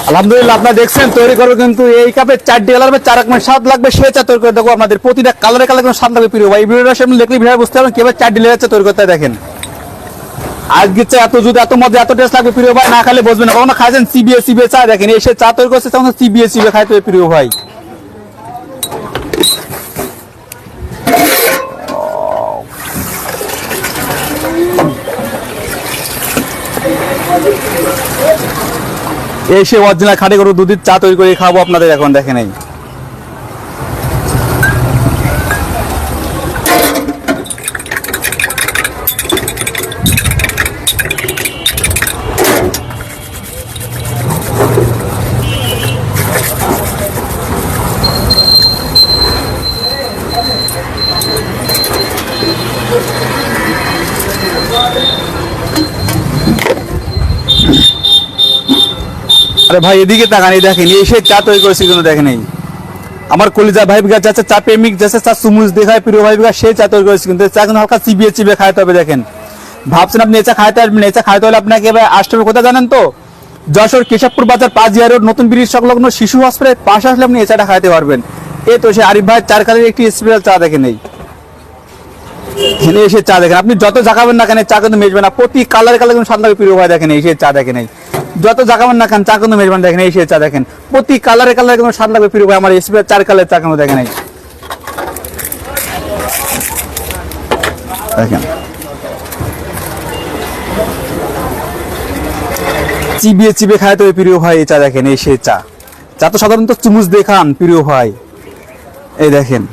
আলহামদুলিল্লাহ, আপনারা দেখছেন তৈরি করবে কিন্তু এই কাপে 4 কালার হবে, 4 রকমের স্বাদ লাগবে, সে চা তৈরি করে দেবো আপনাদের। প্রতিটা কালারে কালারে কোনো স্বাদ লাগবে প্রিয় ভাই। এই ভিডিওটা সামনে দেখলে ভিডিও বুঝতে পারবেন কিভাবে 4 লেয়ার চা তৈরি করতে হয়। দেখেন আজকে চা এত যদি এত মজা এত টেস্ট লাগবে প্রিয় ভাই, না খালে বুঝবেন না। কখনো খাইছেন চিবিয়ে চা? দেখেন এসে চা তৈরি করছে তখন চিবিয়ে খাইতে হবে প্রিয় ভাই। এসে অরিজিনাল খাঁটি গরুর দুধের চা তৈরি করে খাবো আপনাদের এখন। দেখেন এই আরে ভাই এদিকে তাকান, এই দেখেন এসে চা তৈরি করেছি কিন্তু। দেখেন এই আমার কলিজা ভাই বিঘা যাচ্ছে চা প্রেমিক যাচ্ছে চা সুমুজ দেখায় প্রিয় ভাই বিঘা, সেই চা তৈরি করেছি কিন্তু। চা কিন্তু হালকা চিবিয়ে খাইতে হবে। দেখেন ভাবছেন আপনি এচা খাইতে আসবেন, এচা খাইতে হলে আপনাকে এবার আসতে হবে কোথায় জানেন তো? যশোর কেশবপুর বাজার 5 রোড নতুন ব্রিজ সংলগ্ন শিশু হসপিটালের পাশে আসলে আপনি এচাটা খাইতে পারবেন। এই তো সে আরিফ ভাই 4 কালারের একটি স্পেশাল চা। দেখেন এই এসে চা দেখেন, আপনি যত জাগাবেন না কেন চা কিন্তু মেজবে না। প্রতি কালারে কালারে কিন্তু স্বাদ লাগবে প্রিয় ভাই। দেখেন এই সে চা দেখেন এই যত জাগাবেন না কেন চা কিন্তু মেজবেন। দেখেন এই সে চা দেখেন প্রতি কালারে কালারে কিন্তু স্বাদ লাগবে প্রিয় ভাই। আমার স্পেশাল 4 কালারের চা কিন্তু দেখেন এই দেখেন চিবিয়ে খাইতে হবে প্রিয় ভাই এই চা। দেখেন এই সে চা তো সাধারণত চুমুচ দিয়ে খান প্রিয় ভাই। এই দেখেন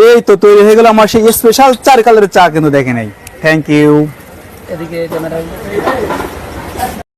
এই তো তৈরি হয়ে গেল আমার সেই স্পেশাল 4 কালারের চা কিন্তু। দেখেন এই থ্যাংক ইউ। এদিকে ক্যামেরা